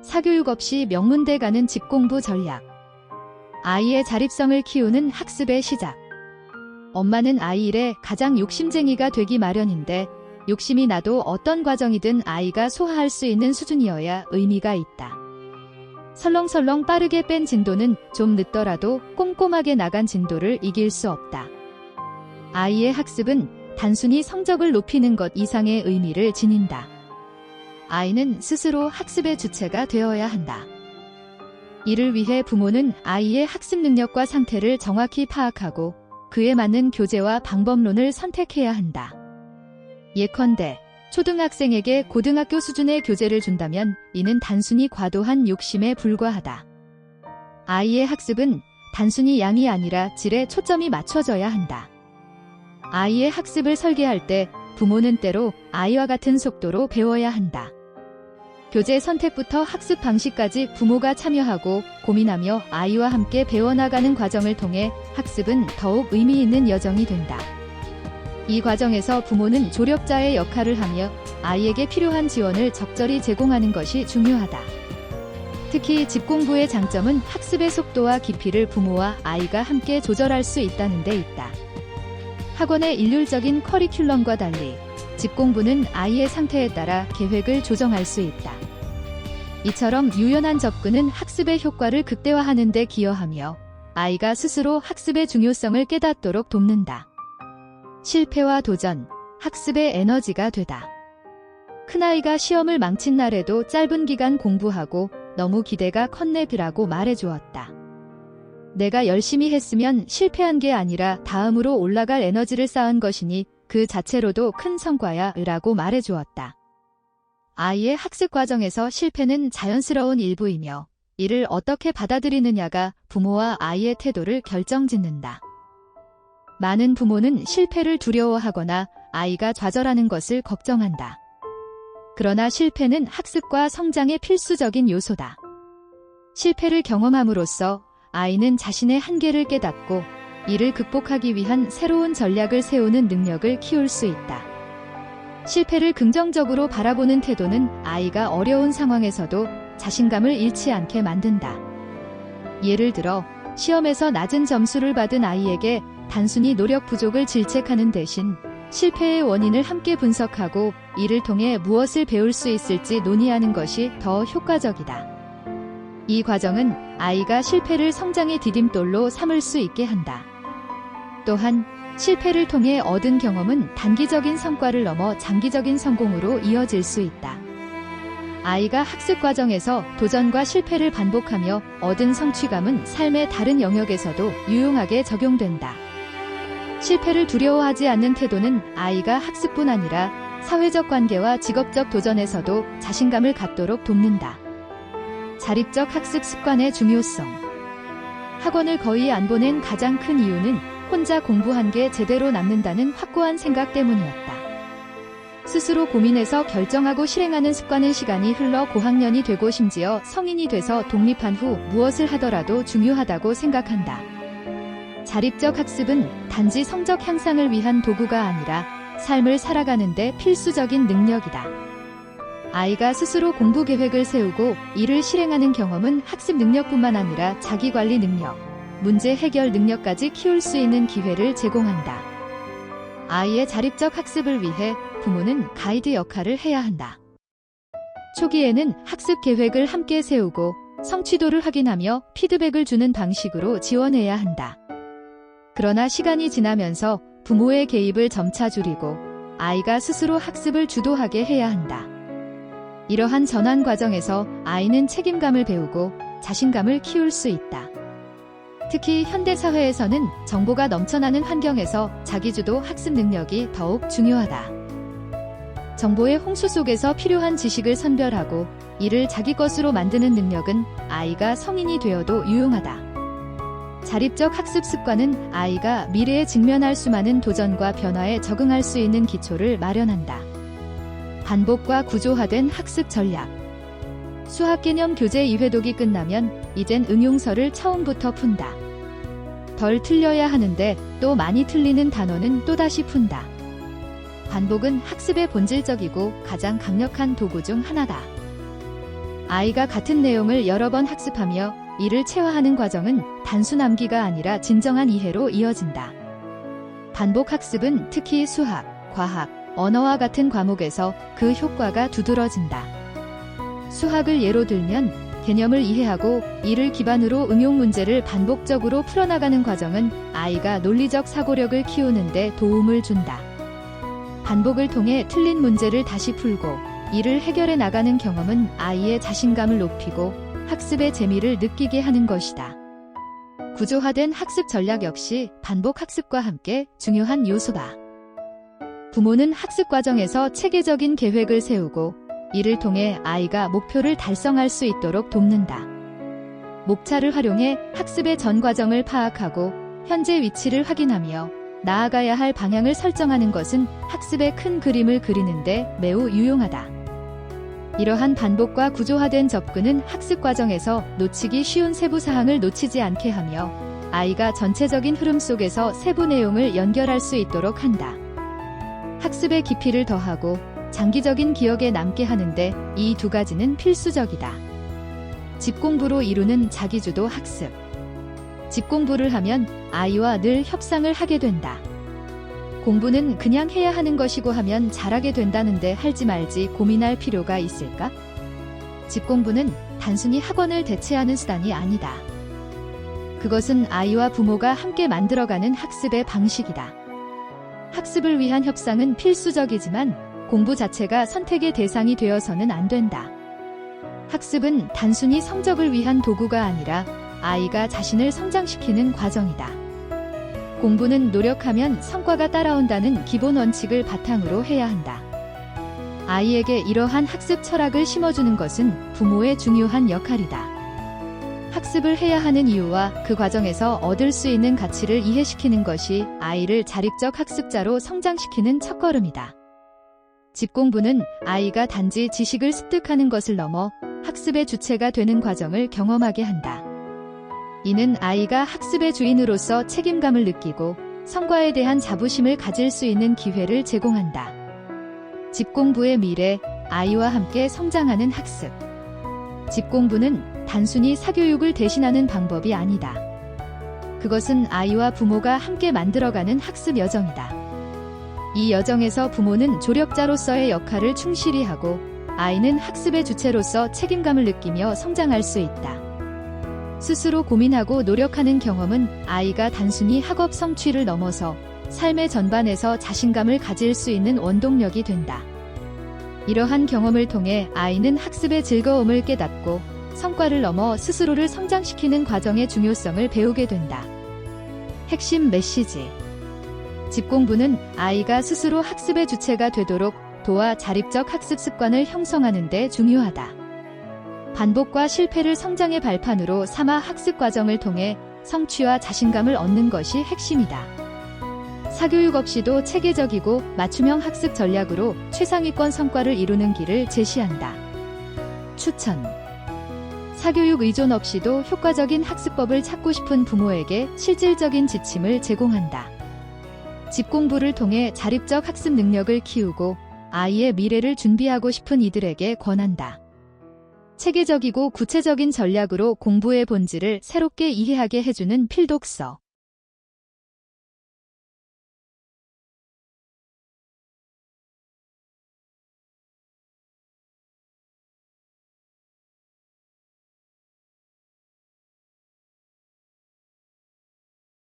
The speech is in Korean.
사교육 없이 명문대 가는 집공부 전략. 아이의 자립성을 키우는 학습의 시작. 엄마는 아이 일에 가장 욕심쟁이가 되기 마련인데 욕심이 나도 어떤 과정이든 아이가 소화할 수 있는 수준이어야 의미가 있다. 설렁설렁 빠르게 뺀 진도는 좀 늦더라도 꼼꼼하게 나간 진도를 이길 수 없다. 아이의 학습은 단순히 성적을 높이는 것 이상의 의미를 지닌다. 아이는 스스로 학습의 주체가 되어야 한다. 이를 위해 부모는 아이의 학습 능력과 상태를 정확히 파악하고 그에 맞는 교재와 방법론을 선택해야 한다. 예컨대 초등학생에게 고등학교 수준의 교재를 준다면 이는 단순히 과도한 욕심에 불과하다. 아이의 학습은 단순히 양이 아니라 질에 초점이 맞춰져야 한다. 아이의 학습을 설계할 때 부모는 때로 아이와 같은 속도로 배워야 한다. 교재 선택부터 학습 방식까지 부모가 참여하고 고민하며 아이와 함께 배워나가는 과정을 통해 학습은 더욱 의미 있는 여정이 된다. 이 과정에서 부모는 조력자의 역할을 하며 아이에게 필요한 지원을 적절히 제공하는 것이 중요하다. 특히 집공부의 장점은 학습의 속도와 깊이를 부모와 아이가 함께 조절할 수 있다는 데 있다. 학원의 일률적인 커리큘럼과 달리 집공부는 아이의 상태에 따라 계획을 조정할 수 있다. 이처럼 유연한 접근은 학습의 효과를 극대화하는 데 기여하며 아이가 스스로 학습의 중요성을 깨닫도록 돕는다. 실패와 도전, 학습의 에너지가 되다. 큰아이가 시험을 망친 날에도 짧은 기간 공부하고 너무 기대가 컸네라고 말해주었다. 내가 열심히 했으면 실패한 게 아니라 다음으로 올라갈 에너지를 쌓은 것이니 그 자체로도 큰 성과야 라고 말해주었다. 아이의 학습 과정에서 실패는 자연스러운 일부이며 이를 어떻게 받아들이느냐가 부모와 아이의 태도를 결정짓는다. 많은 부모는 실패를 두려워하거나 아이가 좌절하는 것을 걱정한다. 그러나 실패는 학습과 성장의 필수적인 요소다. 실패를 경험함으로써 아이는 자신의 한계를 깨닫고 이를 극복하기 위한 새로운 전략을 세우는 능력을 키울 수 있다. 실패를 긍정적으로 바라보는 태도는 아이가 어려운 상황에서도 자신감을 잃지 않게 만든다. 예를 들어 시험에서 낮은 점수를 받은 아이에게 단순히 노력 부족을 질책하는 대신 실패의 원인을 함께 분석하고 이를 통해 무엇을 배울 수 있을지 논의하는 것이 더 효과적이다. 이 과정은 아이가 실패를 성장의 디딤돌로 삼을 수 있게 한다. 또한 실패를 통해 얻은 경험은 단기적인 성과를 넘어 장기적인 성공으로 이어질 수 있다. 아이가 학습 과정에서 도전과 실패를 반복하며 얻은 성취감은 삶의 다른 영역에서도 유용하게 적용된다. 실패를 두려워하지 않는 태도는 아이가 학습뿐 아니라 사회적 관계와 직업적 도전에서도 자신감을 갖도록 돕는다. 자립적 학습 습관의 중요성. 학원을 거의 안 보낸 가장 큰 이유는 혼자 공부한 게 제대로 남는다는 확고한 생각 때문이었다. 스스로 고민해서 결정하고 실행하는 습관은 시간이 흘러 고학년이 되고 심지어 성인이 돼서 독립한 후 무엇을 하더라도 중요하다고 생각한다. 자립적 학습은 단지 성적 향상을 위한 도구가 아니라 삶을 살아가는 데 필수적인 능력이다. 아이가 스스로 공부 계획을 세우고 이를 실행하는 경험은 학습 능력뿐만 아니라 자기관리 능력, 문제 해결 능력까지 키울 수 있는 기회를 제공한다. 아이의 자립적 학습을 위해 부모는 가이드 역할을 해야 한다. 초기에는 학습 계획을 함께 세우고 성취도를 확인하며 피드백을 주는 방식으로 지원해야 한다. 그러나 시간이 지나면서 부모의 개입을 점차 줄이고 아이가 스스로 학습을 주도하게 해야 한다. 이러한 전환 과정에서 아이는 책임감을 배우고 자신감을 키울 수 있다. 특히 현대사회에서는 정보가 넘쳐나는 환경에서 자기주도 학습 능력이 더욱 중요하다. 정보의 홍수 속에서 필요한 지식을 선별하고 이를 자기 것으로 만드는 능력은 아이가 성인이 되어도 유용하다. 자립적 학습 습관은 아이가 미래에 직면할 수많은 도전과 변화에 적응할 수 있는 기초를 마련한다. 반복과 구조화된 학습 전략. 수학 개념 교재 2회독이 끝나면 이젠 응용서를 처음부터 푼다. 덜 틀려야 하는데 또 많이 틀리는 단어는 또다시 푼다. 반복은 학습의 본질적이고 가장 강력한 도구 중 하나다. 아이가 같은 내용을 여러 번 학습하며 이를 체화하는 과정은 단순 암기가 아니라 진정한 이해로 이어진다. 반복 학습은 특히 수학, 과학, 언어와 같은 과목에서 그 효과가 두드러진다. 수학을 예로 들면 개념을 이해하고 이를 기반으로 응용 문제를 반복적으로 풀어나가는 과정은 아이가 논리적 사고력을 키우는 데 도움을 준다. 반복을 통해 틀린 문제를 다시 풀고 이를 해결해 나가는 경험은 아이의 자신감을 높이고 학습의 재미를 느끼게 하는 것이다. 구조화된 학습 전략 역시 반복 학습과 함께 중요한 요소다. 부모는 학습 과정에서 체계적인 계획을 세우고 이를 통해 아이가 목표를 달성할 수 있도록 돕는다. 목차를 활용해 학습의 전 과정을 파악하고 현재 위치를 확인하며 나아가야 할 방향을 설정하는 것은 학습의 큰 그림을 그리는데 매우 유용하다. 이러한 반복과 구조화된 접근은 학습 과정에서 놓치기 쉬운 세부 사항을 놓치지 않게 하며 아이가 전체적인 흐름 속에서 세부 내용을 연결할 수 있도록 한다. 학습의 깊이를 더하고 장기적인 기억에 남게 하는데 이 두 가지는 필수적이다. 집공부로 이루는 자기주도 학습. 집공부를 하면 아이와 늘 협상을 하게 된다. 공부는 그냥 해야 하는 것이고 하면 잘하게 된다는데 할지 말지 고민할 필요가 있을까? 집공부는 단순히 학원을 대체하는 수단이 아니다. 그것은 아이와 부모가 함께 만들어가는 학습의 방식이다. 학습을 위한 협상은 필수적이지만 공부 자체가 선택의 대상이 되어서는 안 된다. 학습은 단순히 성적을 위한 도구가 아니라 아이가 자신을 성장시키는 과정이다. 공부는 노력하면 성과가 따라온다는 기본 원칙을 바탕으로 해야 한다. 아이에게 이러한 학습 철학을 심어주는 것은 부모의 중요한 역할이다. 학습을 해야 하는 이유와 그 과정에서 얻을 수 있는 가치를 이해시키는 것이 아이를 자립적 학습자로 성장시키는 첫걸음이다. 집공부는 아이가 단지 지식을 습득하는 것을 넘어 학습의 주체가 되는 과정을 경험하게 한다. 이는 아이가 학습의 주인으로서 책임감을 느끼고 성과에 대한 자부심을 가질 수 있는 기회를 제공한다. 집공부의 미래, 아이와 함께 성장하는 학습. 집공부는 단순히 사교육을 대신하는 방법이 아니다. 그것은 아이와 부모가 함께 만들어가는 학습 여정이다. 이 여정에서 부모는 조력자로서의 역할을 충실히 하고 아이는 학습의 주체로서 책임감을 느끼며 성장할 수 있다. 스스로 고민하고 노력하는 경험은 아이가 단순히 학업 성취를 넘어서 삶의 전반에서 자신감을 가질 수 있는 원동력이 된다. 이러한 경험을 통해 아이는 학습의 즐거움을 깨닫고 성과를 넘어 스스로를 성장시키는 과정의 중요성을 배우게 된다. 핵심 메시지. 집공부는 아이가 스스로 학습의 주체가 되도록 도와 자립적 학습 습관을 형성하는 데 중요하다. 반복과 실패를 성장의 발판으로 삼아 학습 과정을 통해 성취와 자신감을 얻는 것이 핵심이다. 사교육 없이도 체계적이고 맞춤형 학습 전략으로 최상위권 성과를 이루는 길을 제시한다. 추천. 사교육 의존 없이도 효과적인 학습법을 찾고 싶은 부모에게 실질적인 지침을 제공한다. 집공부를 통해 자립적 학습 능력을 키우고 아이의 미래를 준비하고 싶은 이들에게 권한다. 체계적이고 구체적인 전략으로 공부의 본질을 새롭게 이해하게 해주는 필독서.